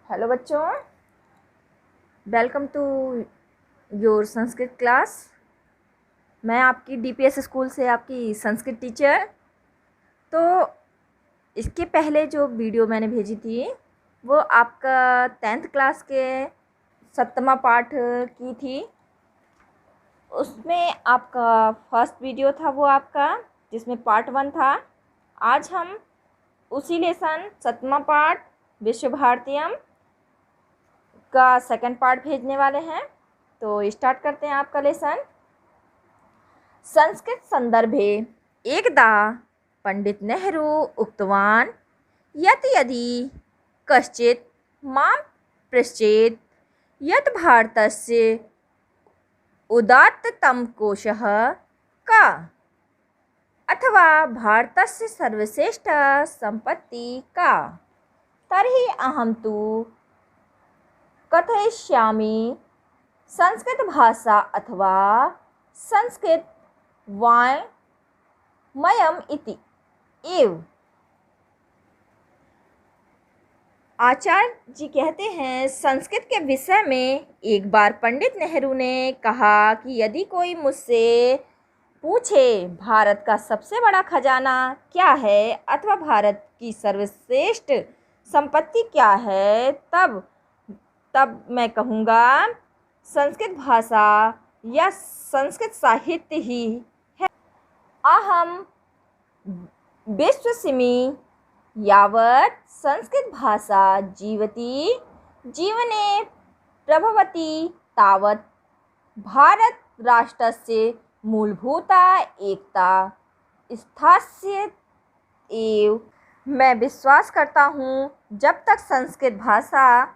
Hello बच्चों, welcome to your Sanskrit class. मैं आपकी डीपीएस स्कूल से आपकी संस्कृत टीचर। तो इसके पहले जो वीडियो मैंने भेजी थी वो आपका 10th क्लास के 7वां पाठ की थी। उसमें आपका फर्स्ट वीडियो था वो आपका, जिसमें पार्ट 1 था। आज हम उसी लेसन 7वां पाठ विश्व भारतीयम का सेकंड पार्ट भेजने वाले हैं। तो स्टार्ट करते हैं आपका लेसन। संस्कृत संदर्भे एकदा पंडित नेहरू उक्तवान् यत् यदि कश्चित् मां पृच्छेत् यत् भारतस्य उदात्ततम कोशः का अथवा भारतस्य सर्वश्रेष्ठ संपत्ति का तर्हि अहं तु कथयिष्यामि संस्कृत भाषा अथवा संस्कृत वाङ्मयम् इति एव। आचार्य जी कहते हैं, संस्कृत के विषय में एक बार पंडित नेहरू ने कहा कि यदि कोई मुझसे पूछे भारत का सबसे बड़ा खजाना क्या है अथवा भारत की सर्वश्रेष्ठ संपत्ति क्या है, तब मैं कहूँगा संस्कृत भाषा या संस्कृत साहित्य ही है। अहम विश्वसिमि यावत् संस्कृत भाषा जीवति जीवने प्रभवति तावत् भारत राष्ट्रस्य मूलभूता एकता स्थास्यति एव। मैं विश्वास करता हूँ जब तक संस्कृत भाषा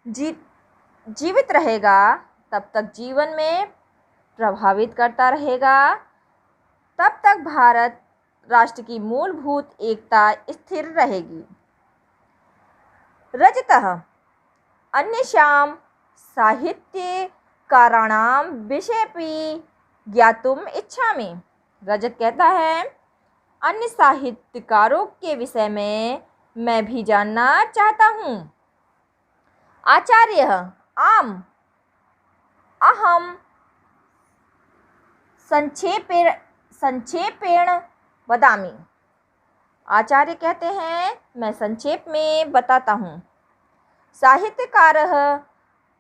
जीवित रहेगा तब तक जीवन में प्रभावित करता रहेगा, तब तक भारत राष्ट्र की मूलभूत एकता स्थिर रहेगी। रजतः अन्येषां साहित्यकाराणां विषयेऽपि ज्ञातुम् इच्छामि। रजत कहता है, अन्य साहित्यकारों के विषय में मैं भी जानना चाहता हूँ। आचार्य आम अहम संक्षेपेण वदामि। आचार्य कहते हैं, मैं संक्षेप में बताता हूँ। साहित्यकारः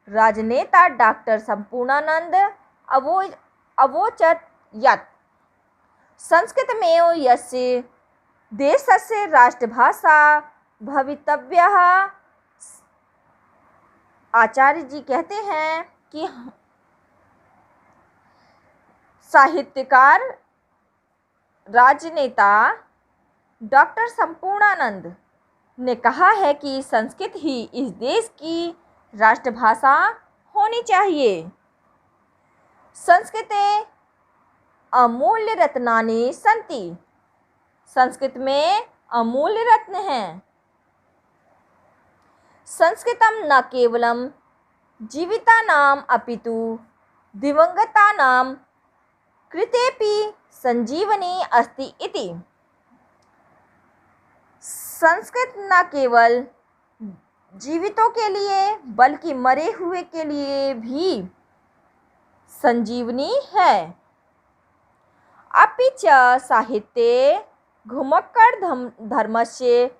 राजनेता डॉक्टर संपूर्णानंद अवोचत् यत् संस्कृतमेव यस्य देशस्य राष्ट्रभाषा भवितव्यः। आचार्य जी कहते हैं कि साहित्यकार राजनेता डॉक्टर संपूर्णानंद ने कहा है कि संस्कृत ही इस देश की राष्ट्रभाषा होनी चाहिए। संस्कृते अमूल्य रत्नानि सन्ति। संस्कृत में अमूल्य रत्न हैं। संस्कृतं न केवलं जीवितानां अपितु दिवंगतानां कृतेपि संजीवनी अस्ति इति। संस्कृत न केवल जीवितों के लिए बल्कि मरे हुए के लिए भी संजीवनी है। अपि च साहित्ये घुमक्कड़ धर्मस्य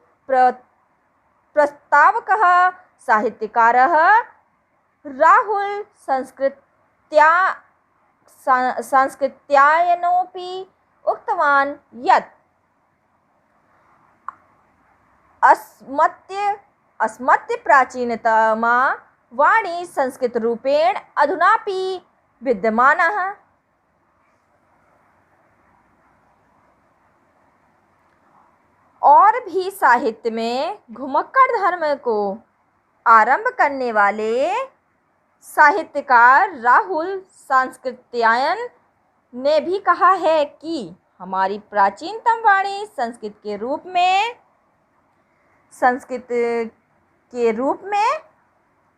प्रस्तावकः साहित्यकारः राहुल संस्कृत्यायनोऽपि उक्तवान् यत् अस्मत्य प्राचीनतमा वाणी संस्कृतरूपेण अधुनापि विद्यमानः। और भी साहित्य में घुमक्कड़ धर्म को आरंभ करने वाले साहित्यकार राहुल सांस्कृत्यायन ने भी कहा है कि हमारी प्राचीनतम वाणी संस्कृत के रूप में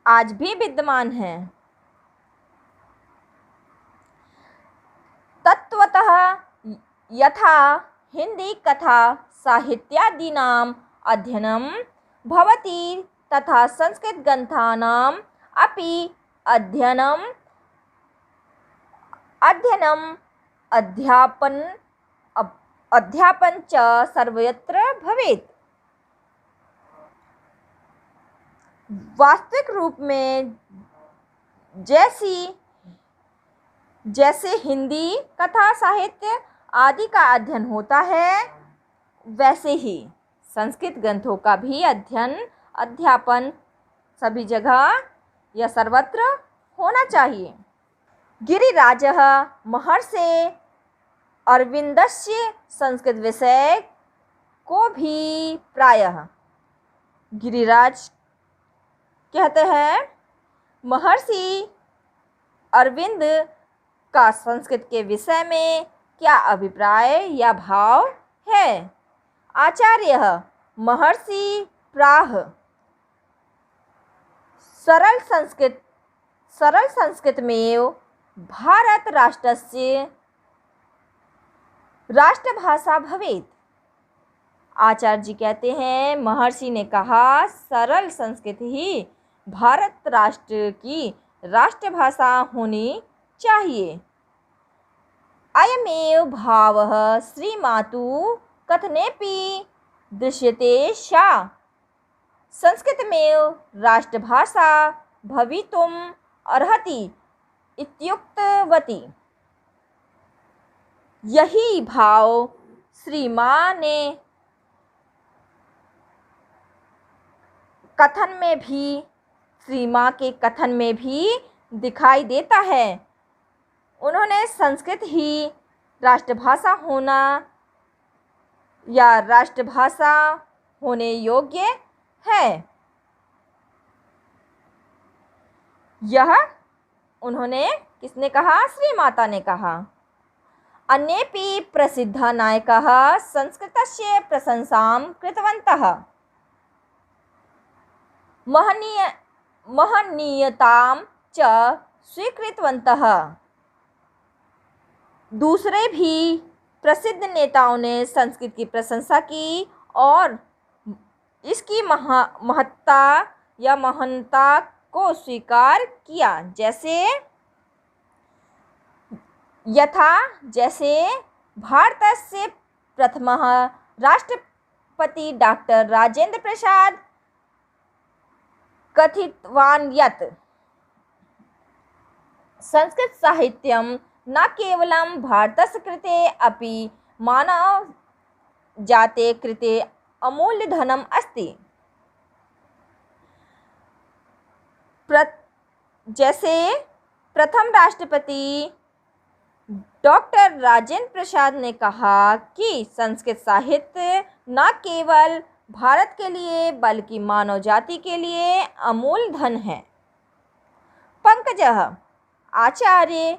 आज भी विद्यमान है। तत्वतः यथा हिंदी कथा साहित्यादीनाम् अध्ययनं भवति तथा संस्कृतग्रन्थानाम् अपि अध्ययनम् अध्यापनं च सर्वत्र भवेत्। वास्तविक रूप में जैसे हिंदी, कथा, साहित्य आदि का अध्ययन होता है, वैसे ही संस्कृत ग्रंथों का भी अध्यापन सभी जगह या सर्वत्र होना चाहिए। गिरिराजः महर्षे अरविन्दस्य संस्कृत विषय को भी प्रायः गिरिराज कहते हैं महर्षि अरविंद का संस्कृत के विषय में क्या अभिप्राय या भाव है। आचार्य महर्षि प्राह सरल संस्कृत में भारत राष्ट्रस्य राष्ट्रभाषा भवेत्। आचार्य जी कहते हैं महर्षि ने कहा सरल संस्कृत ही भारत राष्ट्र की राष्ट्रभाषा होनी चाहिए। अयमेव भावः श्रीमातु कथनेपि दृश्यते सा संस्कृतमेव राष्ट्रभाषा भवितुम् अर्हति इत्युक्तवती। यही भाव श्री माँ के कथन में भी दिखाई देता है। उन्होंने संस्कृत ही राष्ट्रभाषा होना या राष्ट्रभाषा होने योग्य है, यह उन्होंने किसने कहा? श्री माता ने कहा। अन्येपि प्रसिद्ध नायकाः संस्कृतस्य प्रशंसां कृतवन्तः, महनीयतां च स्वीकृतवन्तः। दूसरे भी प्रसिद्ध नेताओं ने संस्कृत की प्रशंसा की और इसकी महत्ता या महानता को स्वीकार किया। जैसे भारतस्य प्रथमः राष्ट्रपति डॉक्टर राजेंद्र प्रसाद कथितवान् यत् संस्कृत साहित्यं न केवलं भारतस्य कृते अपि मानव जाते कृते अमूल्यधनम् अस्ति। जैसे प्रथम राष्ट्रपति डॉक्टर राजेंद्र प्रसाद ने कहा कि संस्कृत साहित्य न केवल भारत के लिए बल्कि मानव जाति के लिए अमूल्य धन है। पंकजः आचार्य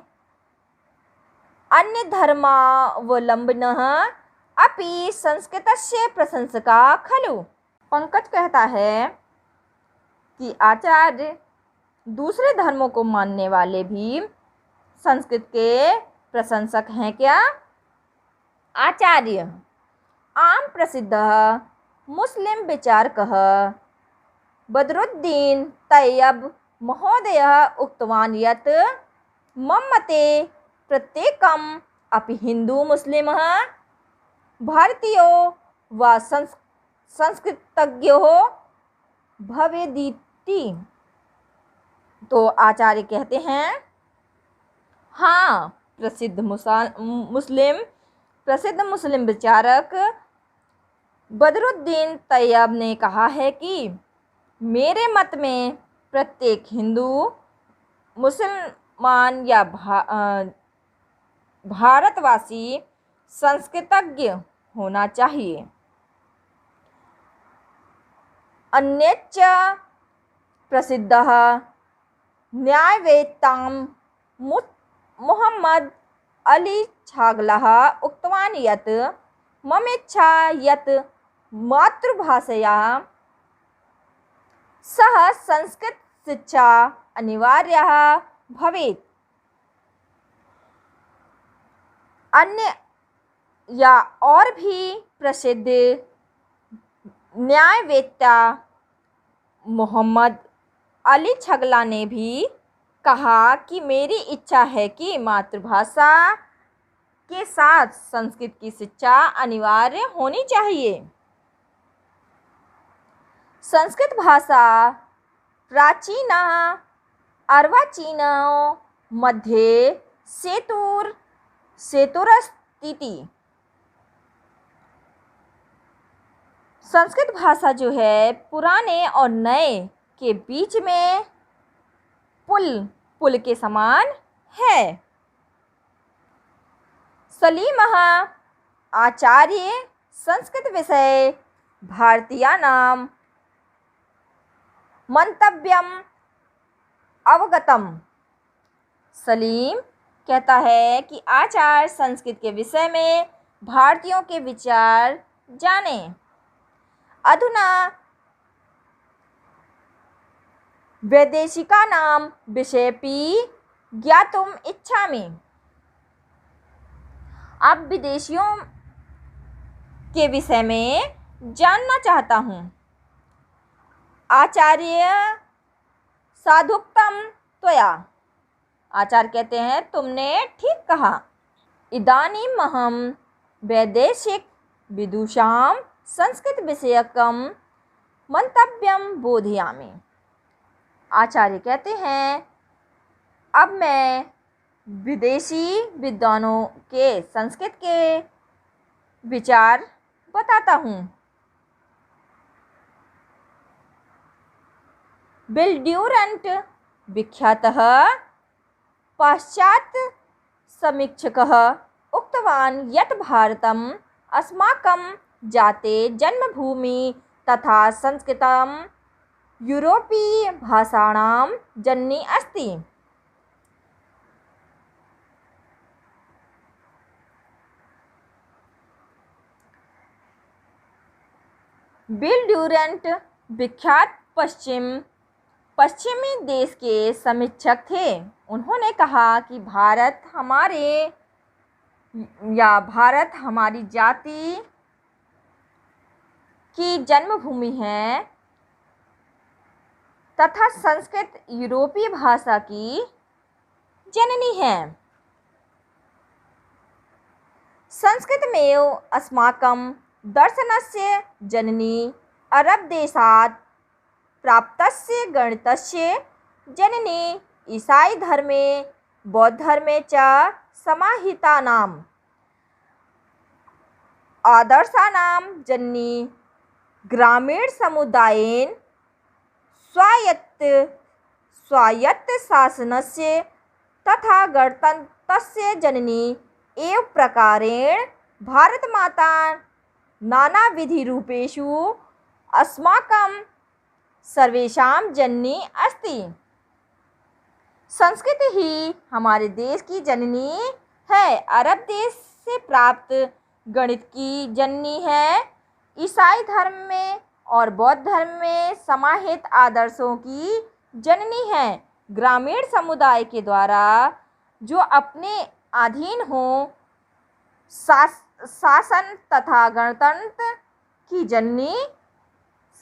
अन्य धर्मावलंबिनः अपि संस्कृतस्य प्रशंसका खलु। पंकज कहता है कि आचार्य दूसरे धर्मों को मानने वाले भी संस्कृत के प्रशंसक हैं क्या? आचार्य आम प्रसिद्ध मुस्लिम विचारकः बदरुद्दीन तैयब महोदयः उक्तवान् यत् मम मते प्रत्येकम् अपि हिंदू मुस्लिमः भारतीयो वा संस्कृतज्ञो भवेदिति। तो आचार्य कहते हैं हाँ, प्रसिद्ध मुस्लिम विचारक बदरुद्दीन तैयब ने कहा है कि मेरे मत में प्रत्येक हिंदू मुसलमान या भारतवासी संस्कृतज्ञ होना चाहिए। अन्यच्च प्रसिद्धः न्यायवेत्तां मुहम्मद अली छागलः उक्तवान् यत् मम इच्छा यत् मातृभाषया सह संस्कृत शिक्षा अनिवार्यः भवेत्। अन्य या और भी प्रसिद्ध न्यायवेत्ता मोहम्मद अली छगला ने भी कहा कि मेरी इच्छा है कि मातृभाषा के साथ संस्कृत की शिक्षा अनिवार्य होनी चाहिए। संस्कृत भाषा प्राचीन अर्वाचीनों मध्ये सेतुरस्तीति। संस्कृत भाषा जो है पुराने और नए के बीच में पुल के समान है। सलीम आचार्य संस्कृत विषय भारतीयानां मंतव्यम अवगतम। सलीम कहता है कि आचार्य संस्कृत के विषय में भारतीयों के विचार जाने। अधुना वैदेशिकानां विषयेपि ज्ञातुम इच्छामि। अब विदेशियों के विषय में जानना चाहता हूँ। आचार्य साधुक्तम त्वया। आचार्य कहते हैं तुमने ठीक कहा। इदानीम् अहं वैदेशिक विदुषां संस्कृत विषयकं मंतव्यं बोधयामि। आचार्य कहते हैं अब मैं विदेशी विद्वानों के संस्कृत के विचार बताता हूँ। बिल्ड्यूरेंट विख्यातः पाश्चात्य समीक्षकः उक्तवान् यत् भारतम् अस्माकं जाते जन्मभूमि तथा संस्कृतं यूरोपीय भाषाणां जननी अस्ति। बिल्ड्यूरेंट विख्यात पश्चिमी देश के समीक्षक थे। उन्होंने कहा कि भारत हमारी जाति की जन्मभूमि है तथा संस्कृत यूरोपीय भाषा की जननी है। संस्कृतमेव अस्माकं दर्शनस्य जननी अरब देशात् प्राप्तस्य गणितस्य जननी ईसाई धर्मे बौद्ध धर्मे च समाहितानां आदर्शानां जननी ग्रामीण समुदायेन स्वायत्त शासनस्य तथा गणतन्त्रस्य जननी एव प्रकारेण भारतमाता नानाविधरूपेषु अस्माकं सर्वेषां जननी अस्ति। संस्कृत ही हमारे देश की जननी है। अरब देश से प्राप्त गणित की जननी है। ईसाई धर्म में और बौद्ध धर्म में समाहित आदर्शों की जननी है। ग्रामीण समुदाय के द्वारा जो अपने अधीन हो शासन तथा गणतंत्र की जननी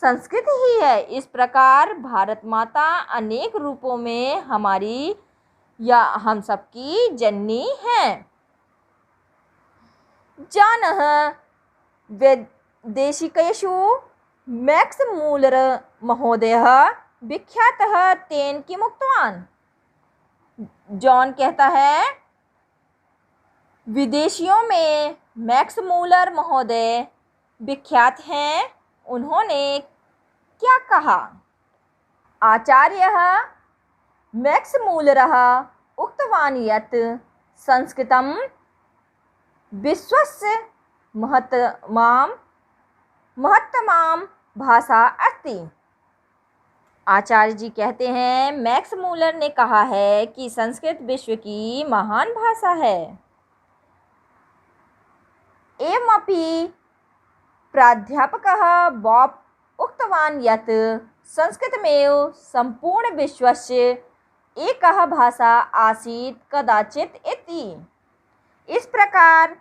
संस्कृत ही है। इस प्रकार भारत माता अनेक रूपों में हमारी या हम सबकी जननी है। जानः वैदेशिकेषु मैक्स मूलर महोदयः विख्यातः तेन किमुक्तवान्। जॉन कहता है विदेशियों में मैक्स मूलर महोदय विख्यात हैं। उन्होंने क्या कहा? आचार्यः मैक्स मूलरः उक्तवान् यत् संस्कृतं विश्वस्य महत्तमां भाषा अस्ति। आचार्य जी कहते हैं मैक्स मूलर ने कहा है कि संस्कृत विश्व की महान भाषा है। एवमपि प्राध्यापकः बॉब उक्तवान् यत् संस्कृतमेव सम्पूर्ण विश्वस्य एकः भाषा आसीत् कदाचित् इति। इस प्रकार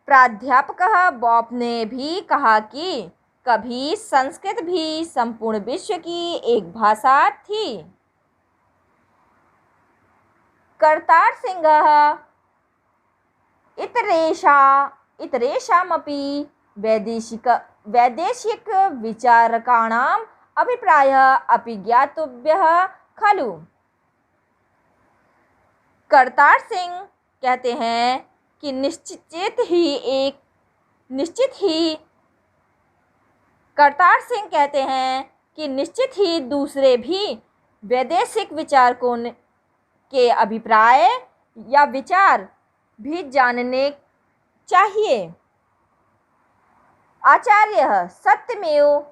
प्राध्यापक बॉब ने भी कहा कि कभी संस्कृत भी संपूर्ण विश्व की एक भाषा थी। कर्तार सिंहः इतरेषामपि वैदेशिकविचारकाणाम् अभिप्रायः अपि ज्ञातव्यः खलु। कर्तार सिंह कहते हैं कि निश्चित ही दूसरे भी वैदेशिक विचारकों के अभिप्राय या विचार भी जानने चाहिए। आचार्यः सत्यमेव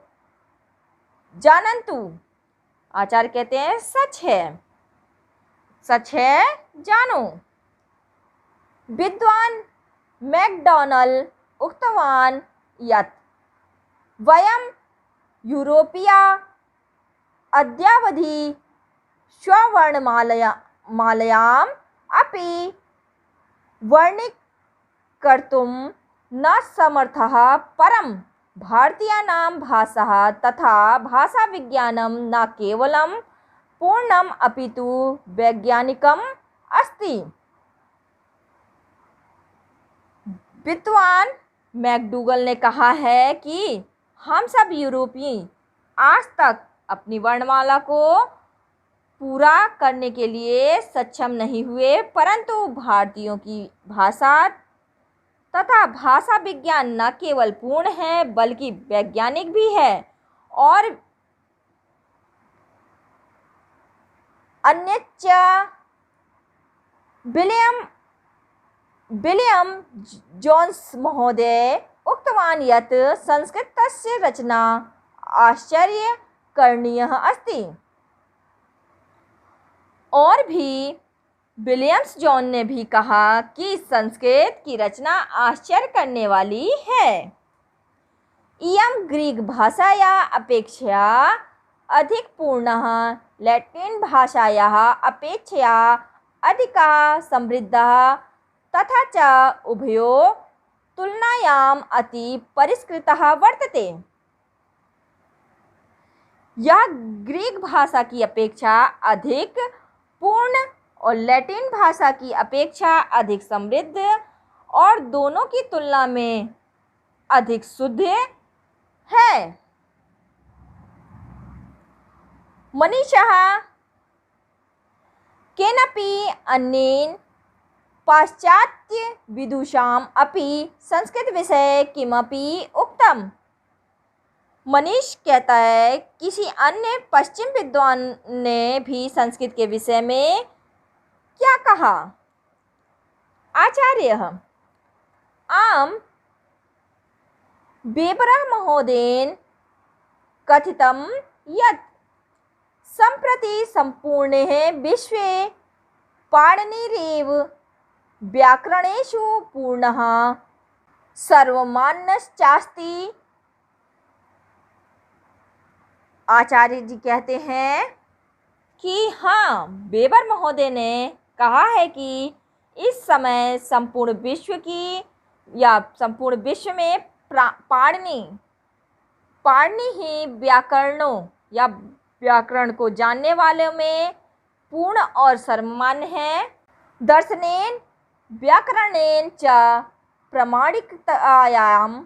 जानन्तु। आचार्य कहते हैं सच है जानो। विद्वान मैकडॉनल उक्तवान् यत् वयं यूरोपीया अद्यावधि स्ववर्णमालायाम् अपि वर्णीकर्तुं न समर्थः, परं भारतीयानां भाषाः तथा भाषाविज्ञानं न केवलं पूर्णम् अपितु वैज्ञानिकम् अस्ति। विद्वान मैकडूगल ने कहा है कि हम सब यूरोपीय आज तक अपनी वर्णमाला को पूरा करने के लिए सक्षम नहीं हुए, परंतु भारतीयों की भाषा तथा भाषा विज्ञान न केवल पूर्ण है बल्कि वैज्ञानिक भी है। और अन्यच्च विलियम जोन्स महोदय उक्तवान् यत् संस्कृतस्य रचना आश्चर्यकरणीयः अस्ति। और भी विलियम्स जॉन ने भी कहा कि संस्कृत की रचना आश्चर्य करने वाली है। इयं ग्रीक भाषाया अपेक्षया अधिक पूर्णः लैटिन भाषायाः अपेक्षया अधिका समृद्धः तथा च उभयोः तुलनायाम् अति परिष्कृतः वर्तते। यह ग्रीक भाषा की अपेक्षा अधिक पूर्ण और लैटिन भाषा की अपेक्षा अधिक समृद्ध और दोनों की तुलना में अधिक शुद्ध है। मनीषः केनापि अन्येन पाश्चात्य विदुषाम् अपि संस्कृत विषये किमपि उक्तम। मनीष कहता है किसी अन्य पश्चिम विद्वान ने भी संस्कृत के विषय में क्या कहा। आचार्यः आम वेबरः महोदयेन कथितं यत् सम्प्रति सम्पूर्णे विश्वे पाणिनिरेव व्याकरणेषु पूर्णः सर्वमान्यश्चास्ति। आचार्य जी कहते हैं कि हाँ, वेबर महोदय ने कहा है कि इस समय संपूर्ण विश्व में पाणिनि ही व्याकरण को जानने वालों में पूर्ण और सर्वमान्य है। दर्शनेन व्याकरणेन च प्रामाणिकतायाम्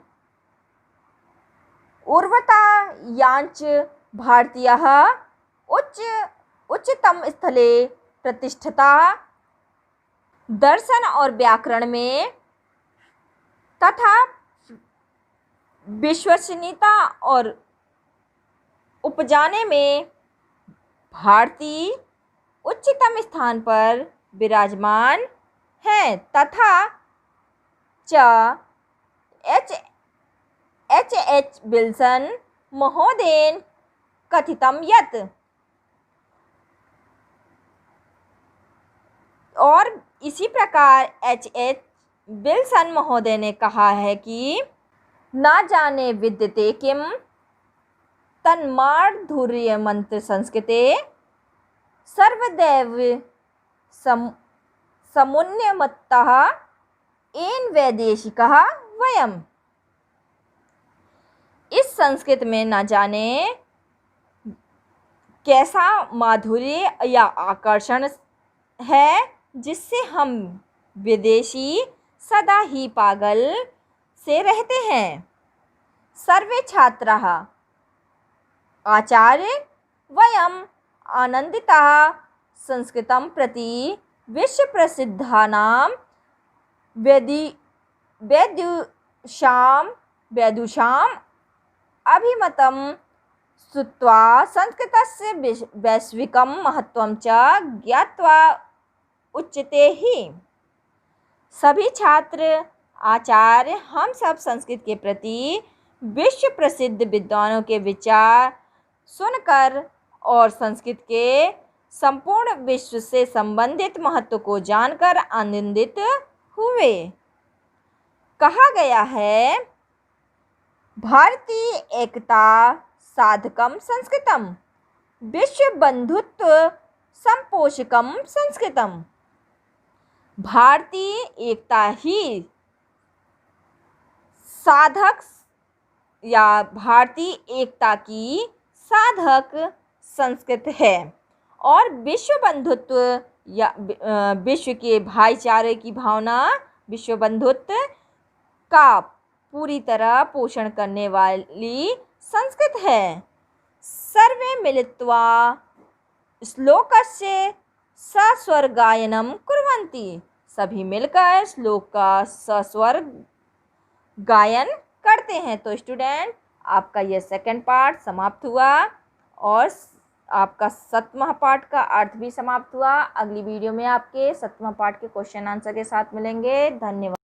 उर्वरतायाञ्च भारतीयः उच्चतम स्थले प्रतिष्ठिता। दर्शन और व्याकरण में तथा विश्वसनीयता और उपजाने में भारतीय उच्चतम स्थान पर विराजमान हैं। तथा च एच विल्सन महोदयेन कथितं यत्। और इसी प्रकार एच विल्सन महोदय ने कहा है कि न जाने विद्यते किम तन्माधुर्यमंत्र संस्कृते सर्वदैव समुन्नमत्तः येन वैदेशिकः वयम्। इस संस्कृत में न जाने कैसा माधुर्य या आकर्षण है, जिससे हम विदेशी सदा ही पागल से रहते हैं। सर्वे छात्राः आचार्य वयम् आनन्दिताः संस्कृतं प्रति विश्वप्रसिद्धानां वैदुषाम् अभिमतं श्रुत्वा संस्कृतस्य वैश्विकं महत्त्वं च ज्ञात्वा उच्यते ही। सभी छात्र आचार्य हम सब संस्कृत के प्रति विश्व प्रसिद्ध विद्वानों के विचार सुनकर और संस्कृत के संपूर्ण विश्व से संबंधित महत्व को जानकर आनंदित हुए। कहा गया है, भारतीय एकता साधकम संस्कृतम, विश्व बंधुत्व संपोषकम संस्कृतम। भारतीय एकता ही साधक या भारतीय एकता की साधक संस्कृत है और विश्व बंधुत्व या विश्व के भाईचारे की भावना, विश्व बंधुत्व का पूरी तरह पोषण करने वाली संस्कृत है। सर्वे मिलित्वा श्लोकस्य सस्वर गायनं कुर्वन्ति, सभी मिलकर श्लोक का सस्वर गायन करते हैं। तो स्टूडेंट, आपका यह सेकंड पार्ट समाप्त हुआ और आपका 7वां पार्ट का अर्थ भी समाप्त हुआ। अगली वीडियो में आपके 7वां पार्ट के क्वेश्चन आंसर के साथ मिलेंगे। धन्यवाद।